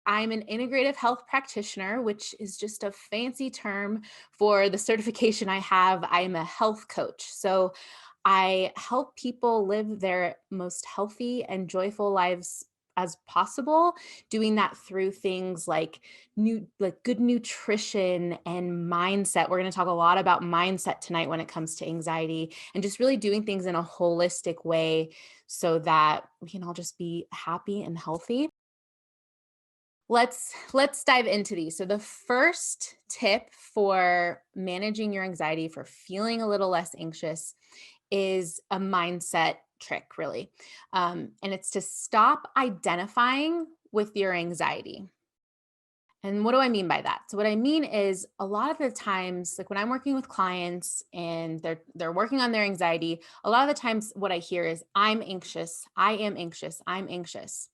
I'm an integrative health practitioner, which is just a fancy term for the certification I have. I'm a health coach. So I help people live their most healthy and joyful lives as possible, doing that through things like good nutrition and mindset. We're going to talk a lot about mindset tonight when it comes to anxiety, and just really doing things in a holistic way so that we can all just be happy and healthy. Let's dive into these. So the first tip for managing your anxiety, for feeling a little less anxious, is a mindset trick, really. And it's to stop identifying with your anxiety. And what do I mean by that? So what I mean is, a lot of the times, like when I'm working with clients and they're working on their anxiety, a lot of the times what I hear is, I'm anxious, I am anxious, I'm anxious.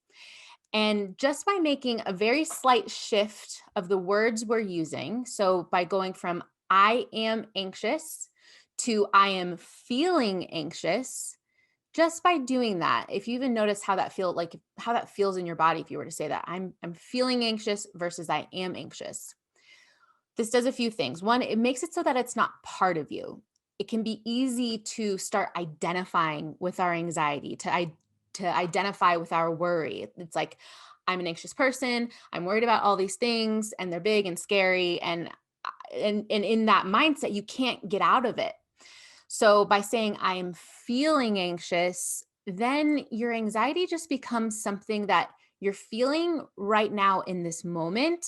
And just by making a very slight shift of the words we're using, so by going from I am anxious to I am feeling anxious, just by doing that, if you even notice how that feels in your body, if you were to say that I'm feeling anxious versus I am anxious. This does a few things. One, it makes it so that it's not part of you. It can be easy to start identifying with our anxiety, to identify with our worry. It's like, I'm an anxious person. I'm worried about all these things, and they're big and scary. And in that mindset, you can't get out of it. So by saying I'm feeling anxious, then your anxiety just becomes something that you're feeling right now in this moment,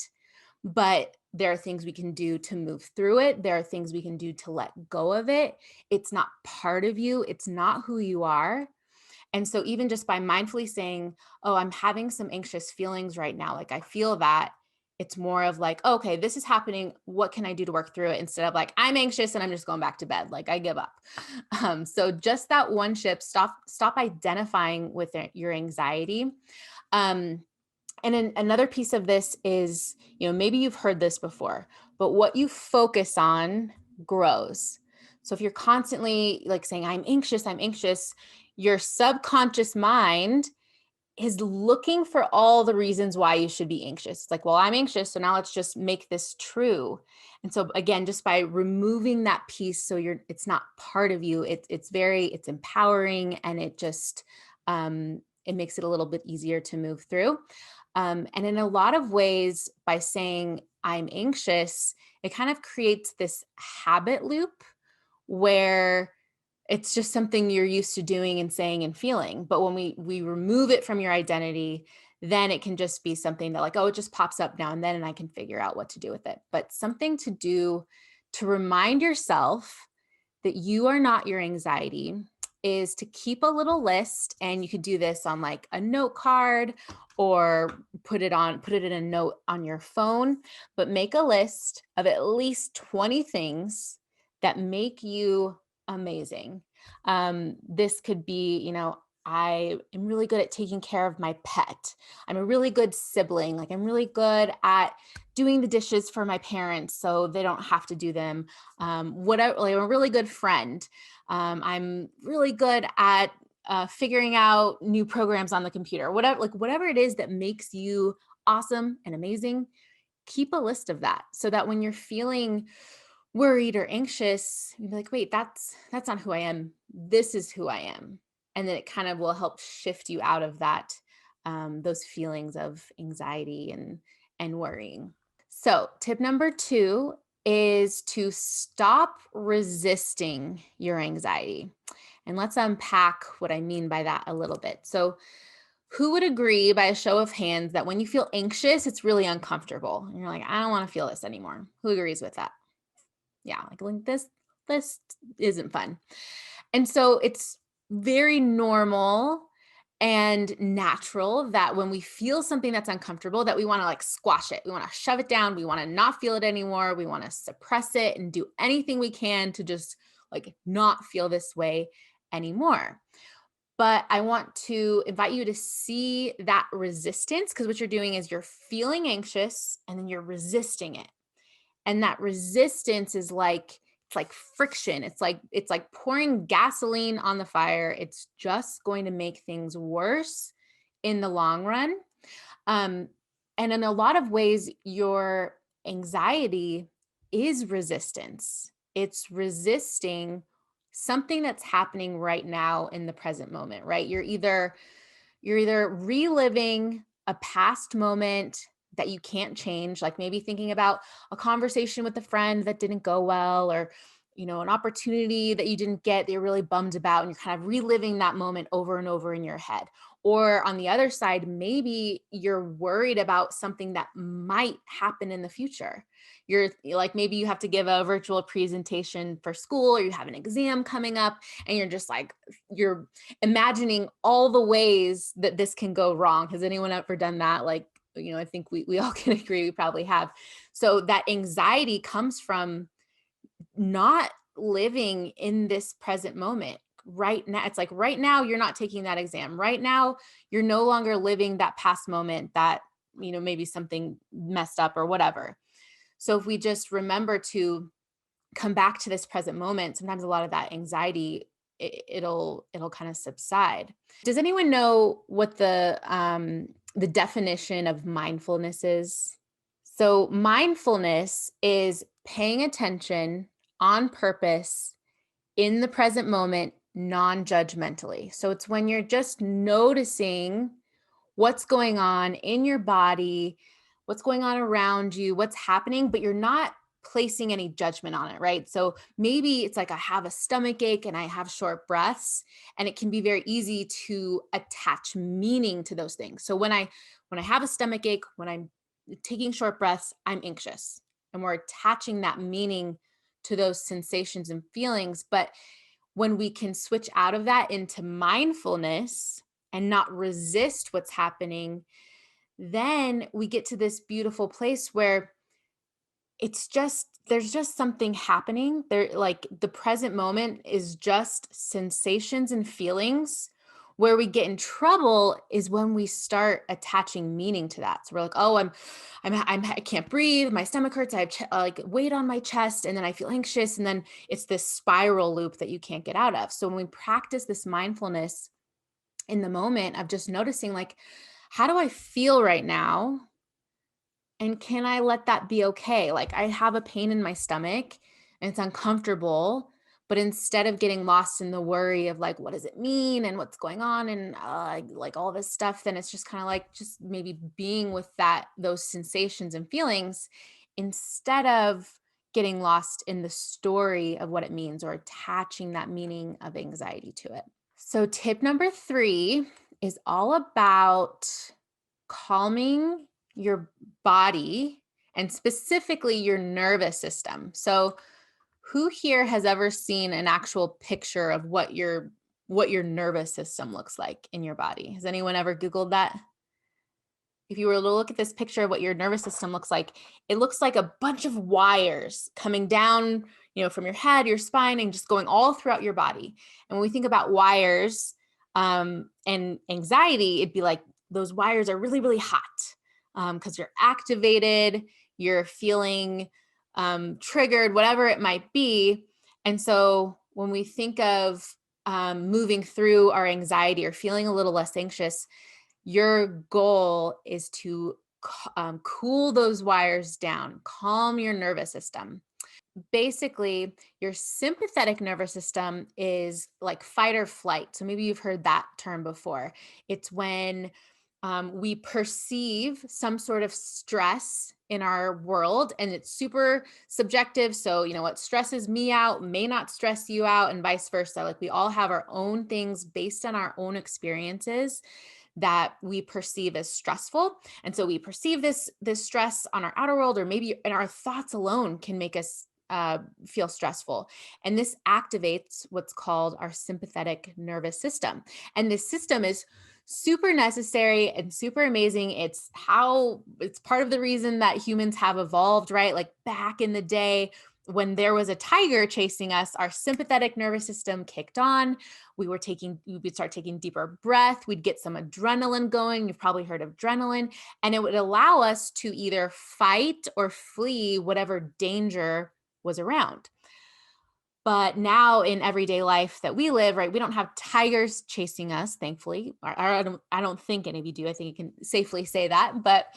but there are things we can do to move through it. There are things we can do to let go of it. It's not part of you. It's not who you are. And so even just by mindfully saying, oh, I'm having some anxious feelings right now, like I feel that, it's more of like, okay, this is happening. What can I do to work through it? Instead of like, I'm anxious and I'm just going back to bed. Like I give up. So just that one shift, stop identifying with your anxiety. Um, and then another piece of this is, maybe you've heard this before, but what you focus on grows. So if you're constantly like saying, I'm anxious, your subconscious mind is looking for all the reasons why you should be anxious. It's like, well, I'm anxious, so now let's just make this true. And so again, just by removing that piece, so it's not part of you, it's empowering, and it makes it a little bit easier to move through. And in a lot of ways, by saying I'm anxious, it kind of creates this habit loop where it's just something you're used to doing and saying and feeling. But when we remove it from your identity, then it can just be something that, like, oh, it just pops up now and then, and I can figure out what to do with it. But something to do to remind yourself that you are not your anxiety is to keep a little list. And you could do this on like a note card, or put it in a note on your phone, but make a list of at least 20 things that make you amazing. This could be, I am really good at taking care of my pet. I'm a really good sibling. Like, I'm really good at doing the dishes for my parents so they don't have to do them. Whatever, like, I'm a really good friend. I'm really good at figuring out new programs on the computer. Whatever it is that makes you awesome and amazing, keep a list of that, so that when you're feeling worried or anxious, you'd be like, wait, that's not who I am. This is who I am. And then it kind of will help shift you out of that, those feelings of anxiety and worrying. So tip number 2 is to stop resisting your anxiety. And let's unpack what I mean by that a little bit. So who would agree, by a show of hands, that when you feel anxious, it's really uncomfortable? And you're like, I don't want to feel this anymore. Who agrees with that? Yeah, like this isn't fun. And so it's very normal and natural that when we feel something that's uncomfortable, that we want to like squash it. We want to shove it down. We want to not feel it anymore. We want to suppress it and do anything we can to just like not feel this way anymore. But I want to invite you to see that resistance, because what you're doing is you're feeling anxious and then you're resisting it. And that resistance is like, it's like friction. It's like pouring gasoline on the fire. It's just going to make things worse in the long run. Um, And in a lot of ways, your anxiety is resistance. It's resisting something that's happening right now in the present moment, right? You're either reliving a past moment that you can't change, like maybe thinking about a conversation with a friend that didn't go well, or an opportunity that you didn't get that you're really bummed about, and you're kind of reliving that moment over and over in your head. Or on the other side, maybe you're worried about something that might happen in the future. You're like, maybe you have to give a virtual presentation for school, or you have an exam coming up, and you're just like, you're imagining all the ways that this can go wrong. Has anyone ever done that? Like, I think we all can agree we probably have. So that anxiety comes from not living in this present moment right now. It's like right now you're not taking that exam. Right now you're no longer living that past moment that, maybe something messed up or whatever. So if we just remember to come back to this present moment, sometimes a lot of that anxiety, it'll kind of subside. Does anyone know what the definition of mindfulness is? So mindfulness is paying attention on purpose in the present moment, non-judgmentally. So it's when you're just noticing what's going on in your body, what's going on around you, what's happening, but you're not placing any judgment on it, right? So maybe it's like I have a stomach ache and I have short breaths, and it can be very easy to attach meaning to those things. So when I have a stomach ache, when I'm taking short breaths, I'm anxious. And we're attaching that meaning to those sensations and feelings. But when we can switch out of that into mindfulness and not resist what's happening, then we get to this beautiful place where there's just something happening there. Like the present moment is just sensations and feelings. Where we get in trouble is when we start attaching meaning to that. So we're like, oh, I can't breathe, my stomach hurts, I have like weight on my chest, and then I feel anxious, and then it's this spiral loop that you can't get out of. So when we practice this mindfulness in the moment of just noticing, like, how do I feel right now? And can I let that be okay? Like, I have a pain in my stomach and it's uncomfortable, but instead of getting lost in the worry of like, what does it mean and what's going on and like all this stuff, then it's just kind of like just maybe being with those sensations and feelings instead of getting lost in the story of what it means or attaching that meaning of anxiety to it. So tip number 3 is all about calming your body and specifically your nervous system. So who here has ever seen an actual picture of what your nervous system looks like in your body? Has anyone ever Googled that? If you were to look at this picture of what your nervous system looks like, it looks like a bunch of wires coming down, from your head, your spine, and just going all throughout your body. And when we think about wires and anxiety, it'd be like those wires are really, really hot because you're activated, you're feeling triggered, whatever it might be. And so when we think of moving through our anxiety or feeling a little less anxious, your goal is to cool those wires down, calm your nervous system. Basically, your sympathetic nervous system is like fight or flight. So maybe you've heard that term before. It's when we perceive some sort of stress in our world, and it's super subjective. So, what stresses me out may not stress you out, and vice versa. Like we all have our own things based on our own experiences that we perceive as stressful. And so we perceive this stress on our outer world, or maybe in our thoughts alone can make us feel stressful. And this activates what's called our sympathetic nervous system. And this system is super necessary and super amazing. It's part of the reason that humans have evolved, right? Like back in the day, when there was a tiger chasing us, our sympathetic nervous system kicked on. We would start taking deeper breath. We'd get some adrenaline going. You've probably heard of adrenaline. And it would allow us to either fight or flee whatever danger was around. But now in everyday life that we live, right, we don't have tigers chasing us, thankfully. Or I don't think any of you do. I think you can safely say that. But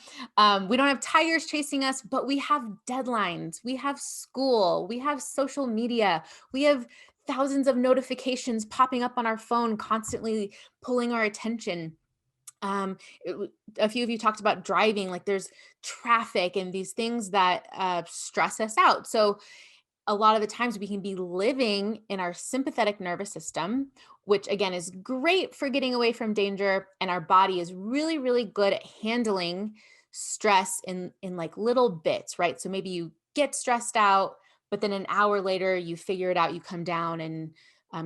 we don't have tigers chasing us, but we have deadlines. We have school. We have social media. We have thousands of notifications popping up on our phone, constantly pulling our attention. um a few of you talked about driving, like there's traffic and these things that stress us out. So a lot of the times we can be living in our sympathetic nervous system, which again is great for getting away from danger, and our body is really really good at handling stress in like little bits, right? So maybe you get stressed out, but then an hour later you figure it out, you come down, and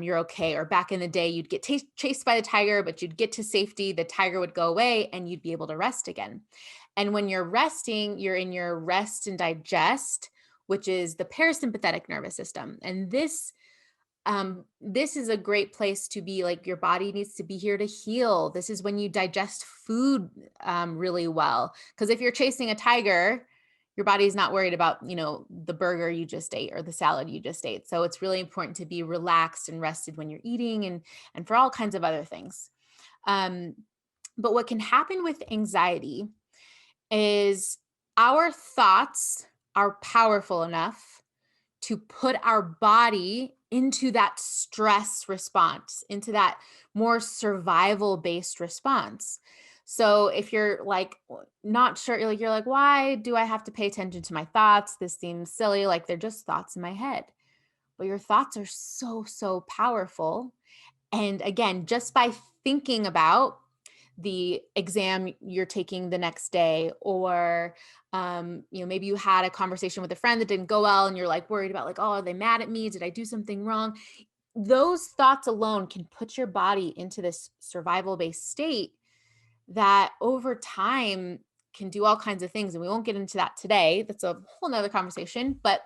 you're okay. Or back in the day, you'd get chased by the tiger, but you'd get to safety, the tiger would go away, and you'd be able to rest again. And when you're resting, you're in your rest and digest, which is the parasympathetic nervous system. And this is a great place to be. Like, your body needs to be here to heal. This is when you digest food really well. Because if you're chasing a tiger, your body's not worried about, the burger you just ate or the salad you just ate. So it's really important to be relaxed and rested when you're eating, and for all kinds of other things. Um, but what can happen with anxiety is our thoughts are powerful enough to put our body into that stress response, into that more survival based response. So if you're like not sure, you're like, why do I have to pay attention to my thoughts? This seems silly. Like, they're just thoughts in my head. But your thoughts are so, so powerful. And again, just by thinking about the exam you're taking the next day, or maybe you had a conversation with a friend that didn't go well, and you're like worried about, like, oh, are they mad at me, did I do something wrong? Those thoughts alone can put your body into this survival based state that over time can do all kinds of things, and we won't get into that today. That's a whole nother conversation. But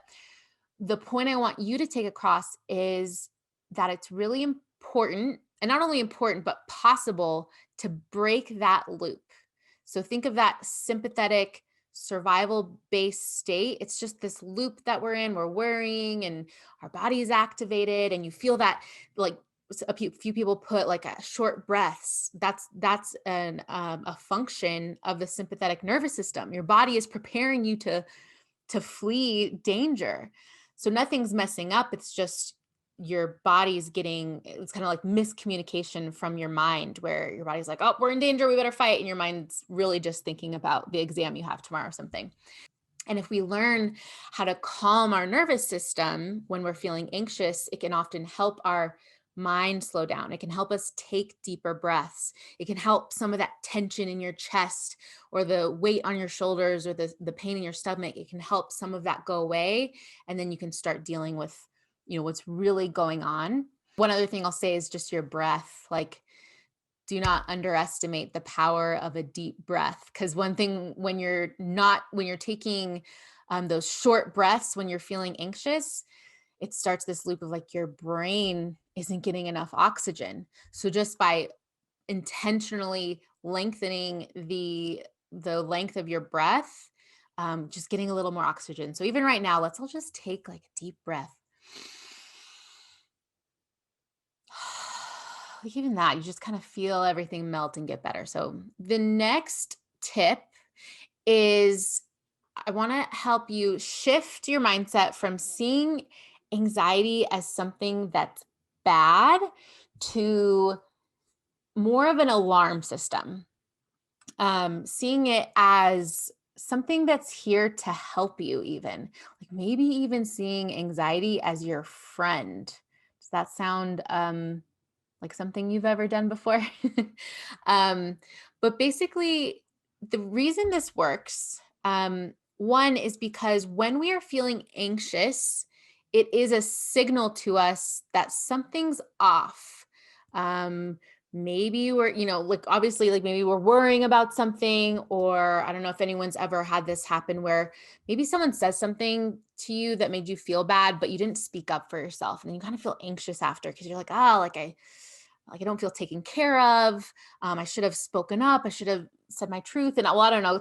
the point I want you to take across is that it's really important, and not only important, but possible, to break that loop. So think of that sympathetic survival based state. It's just this loop that we're in. We're worrying and our body is activated, and you feel that, like, a few people put like a short breaths. That's a function of the sympathetic nervous system. Your body is preparing you to flee danger. So nothing's messing up. It's just your body's it's kind of like miscommunication from your mind, where your body's like, oh, we're in danger, we better fight. And your mind's really just thinking about the exam you have tomorrow or something. And if we learn how to calm our nervous system when we're feeling anxious, it can often help our mind slow down. It can help us take deeper breaths. It can help some of that tension in your chest, or the weight on your shoulders, or the pain in your stomach. It can help some of that go away. And then you can start dealing with, what's really going on. One other thing I'll say is just your breath. Like, do not underestimate the power of a deep breath. Because one thing, when you're taking those short breaths, when you're feeling anxious, it starts this loop of, like, your brain isn't getting enough oxygen. So just by intentionally lengthening the length of your breath, just getting a little more oxygen. So even right now, let's all just take like a deep breath. Even that, you just kind of feel everything melt and get better. So the next tip is, I want to help you shift your mindset from seeing anxiety as something that's bad to more of an alarm system. Seeing it as something that's here to help you, even like maybe even seeing anxiety as your friend. Does that sound like something you've ever done before? um, but basically, the reason this works, one is because when we are feeling anxious, it is a signal to us that something's off. Um, Maybe we're, like, obviously, like, maybe we're worrying about something, or I don't know if anyone's ever had this happen, where maybe someone says something to you that made you feel bad, but you didn't speak up for yourself. And then you kind of feel anxious after, because you're like, oh, like I don't feel taken care of. I should have spoken up. I should have said my truth. And well, I don't know,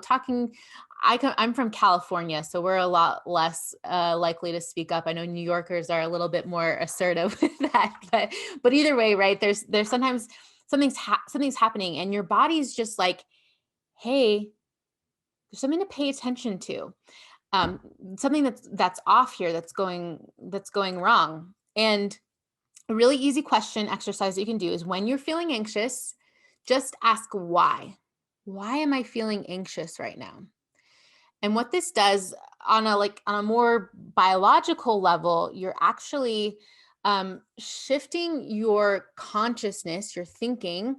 I'm from California, so we're a lot less likely to speak up. I know New Yorkers are a little bit more assertive with that, but either way, right? There's sometimes something's happening, and your body's just like, hey, there's something to pay attention to. Um, Something that's off here, that's going wrong. And a really easy question exercise that you can do is when you're feeling anxious, just ask why. Why am I feeling anxious right now? And what this does on a more biological level, you're actually shifting your consciousness, your thinking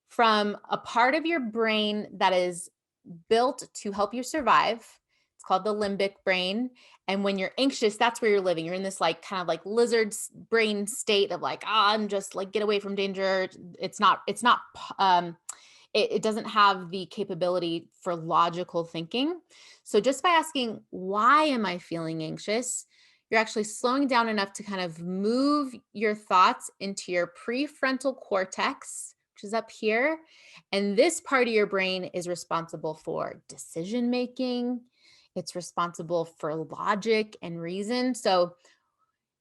from a part of your brain that is built to help you survive. It's called the limbic brain. And when you're anxious, that's where you're living. You're in this like kind of like lizard brain state of like, I'm just like, get away from danger. Um, it doesn't have the capability for logical thinking. So just by asking, why am I feeling anxious? You're actually slowing down enough to kind of move your thoughts into your prefrontal cortex, which is up here. And this part of your brain is responsible for decision making. It's responsible for logic and reason. So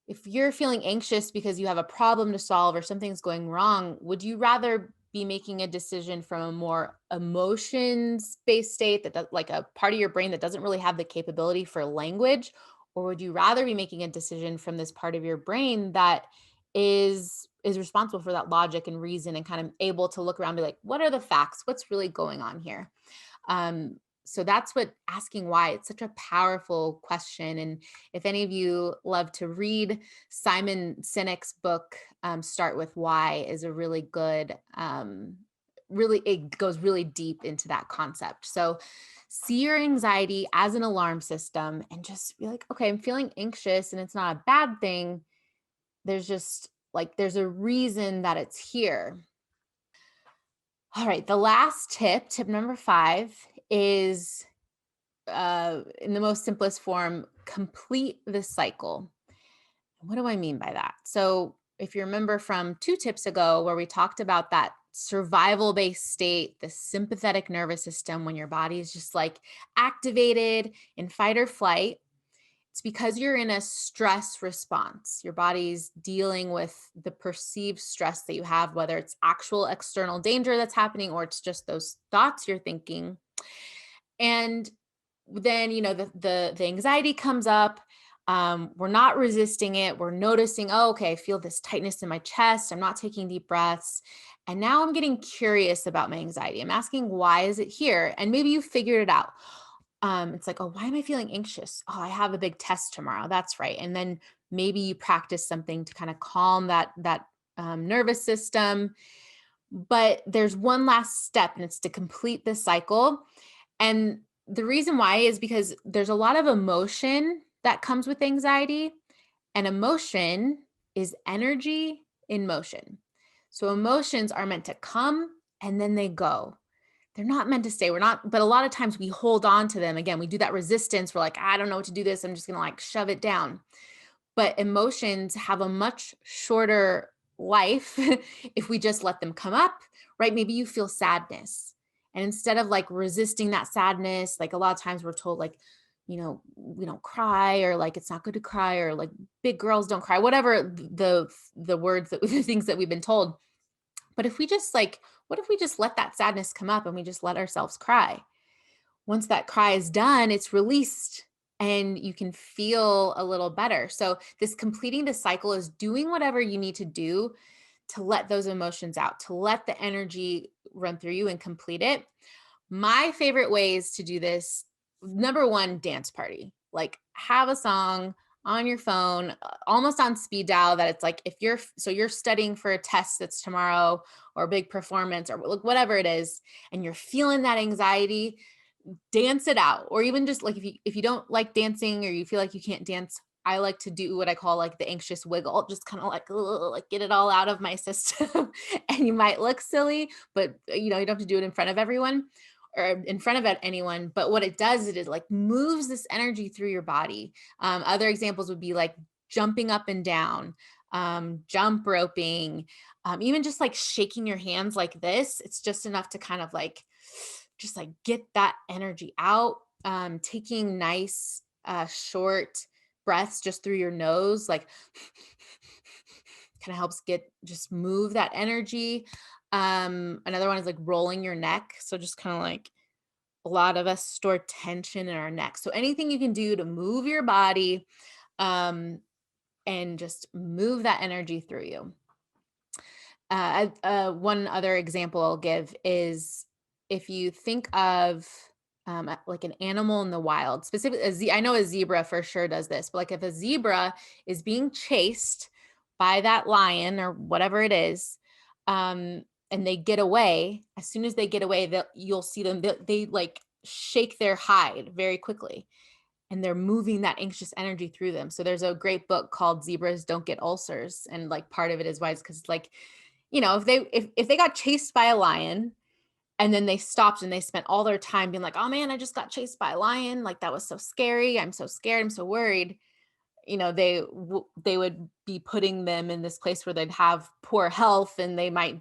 if you're feeling anxious because you have a problem to solve or something's going wrong, would you rather be making a decision from a more emotions based state like a part of your brain that doesn't really have the capability for language? Or would you rather be making a decision from this part of your brain that is responsible for that logic and reason and kind of able to look around and be like, what are the facts? What's really going on here? So that's what asking why, it's such a powerful question. And if any of you love to read Simon Sinek's book, Start With Why is a really good, really, it goes really deep into that concept. So see your anxiety as an alarm system and just be like, okay, I'm feeling anxious and it's not a bad thing. There's just like, there's a reason that it's here. All right. The last tip number 5, is in the most simplest form, complete the cycle. What do I mean by that? So, if you remember from 2 tips ago, where we talked about that survival based state, the sympathetic nervous system, when your body is just like activated in fight or flight, it's because you're in a stress response. Your body's dealing with the perceived stress that you have, whether it's actual external danger that's happening or it's just those thoughts you're thinking. And then, the anxiety comes up. We're not resisting it. We're noticing, oh, okay, I feel this tightness in my chest. I'm not taking deep breaths. And now I'm getting curious about my anxiety. I'm asking, why is it here? And maybe you figured it out. It's like, oh, why am I feeling anxious? Oh, I have a big test tomorrow. That's right. And then maybe you practice something to kind of calm that nervous system. But there's one last step, and it's to complete this cycle. And the reason why is because there's a lot of emotion that comes with anxiety, and emotion is energy in motion. So emotions are meant to come and then they go. They're not meant to stay. But a lot of times we hold on to them. Again, we do that resistance. We're like, I don't know what to do this. I'm just going to like shove it down. But emotions have a much shorter life if we just let them come up, right? Maybe you feel sadness. And instead of like resisting that sadness, like a lot of times we're told, like, we don't cry, or like it's not good to cry, or like big girls don't cry, whatever the words the things that we've been told. But if we just like, what if we just let that sadness come up and we just let ourselves cry? Once that cry is done, it's released and you can feel a little better. So this completing the cycle is doing whatever you need to do to let those emotions out, to let the energy run through you and complete it. My favorite ways to do this, number one, dance party. Like have a song on your phone, almost on speed dial, that it's like if you're studying for a test that's tomorrow or a big performance or whatever it is, and you're feeling that anxiety, dance it out. Or even just like if you don't like dancing or you feel like you can't dance, I like to do what I call like the anxious wiggle, just kind of like get it all out of my system. And you might look silly, but you don't have to do it in front of everyone or in front of anyone. But what it does is it like moves this energy through your body. Other examples would be like jumping up and down, jump roping, even just like shaking your hands like this. It's just enough to kind of like just like get that energy out. Taking nice, short breaths just through your nose, like kind of helps just move that energy. Another one is like rolling your neck. So just kind of like a lot of us store tension in our neck. So anything you can do to move your body, um, and just move that energy through you. One other example I'll give is if you think of like an animal in the wild, specifically, I know a zebra for sure does this, but like if a zebra is being chased by that lion or whatever it is, and they get away, as soon as they get away, you'll see them, they like shake their hide very quickly and they're moving that anxious energy through them. So there's a great book called Zebras Don't Get Ulcers. And like part of it is why it's because like, if they got chased by a lion and then they stopped and they spent all their time being like, oh man, I just got chased by a lion. Like that was so scary. I'm so scared. I'm so worried. They would be putting them in this place where they'd have poor health and they might,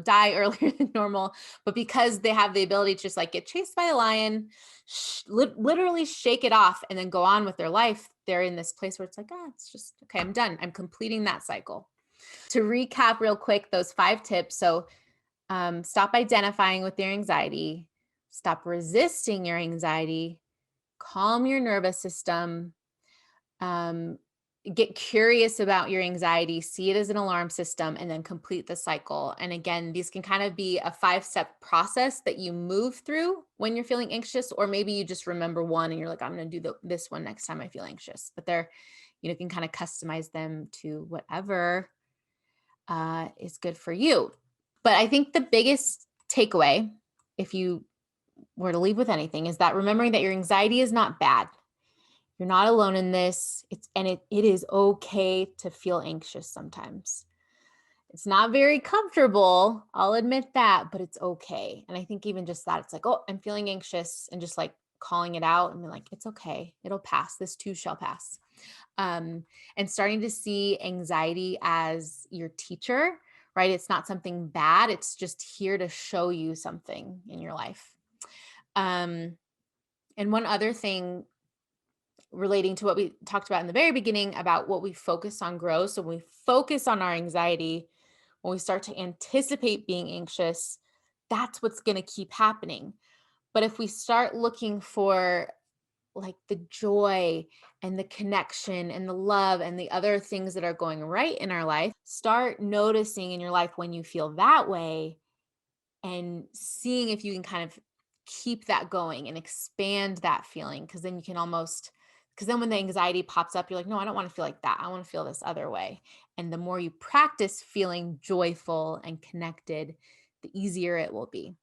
die earlier than normal. But because they have the ability to just like get chased by a lion, literally shake it off and then go on with their life, they're in this place where it's like, it's just okay. I'm done. I'm completing that cycle. To recap real quick, those 5 tips. So stop identifying with your anxiety, stop resisting your anxiety, calm your nervous system, get curious about your anxiety, see it as an alarm system, and then complete the cycle. And again, these can kind of be a 5-step process that you move through when you're feeling anxious, or maybe you just remember one and you're like, I'm going to do this one next time I feel anxious. But you can kind of customize them to whatever is good for you. But I think the biggest takeaway, if you were to leave with anything, is that remembering that your anxiety is not bad. You're not alone in this. It is okay to feel anxious sometimes. It's not very comfortable, I'll admit that, but it's okay. And I think even just that, it's like, oh, I'm feeling anxious, and just like calling it out and be like, it's okay. It'll pass. This too shall pass. And starting to see anxiety as your teacher, right? It's not something bad. It's just here to show you something in your life. And one other thing relating to what we talked about in the very beginning about what we focus on grows. So when we focus on our anxiety, when we start to anticipate being anxious, that's what's going to keep happening. But if we start looking for like the joy and the connection and the love and the other things that are going right in our life, start noticing in your life when you feel that way and seeing if you can kind of keep that going and expand that feeling. Because then you can because then when the anxiety pops up, you're like, no, I don't want to feel like that. I want to feel this other way. And the more you practice feeling joyful and connected, the easier it will be.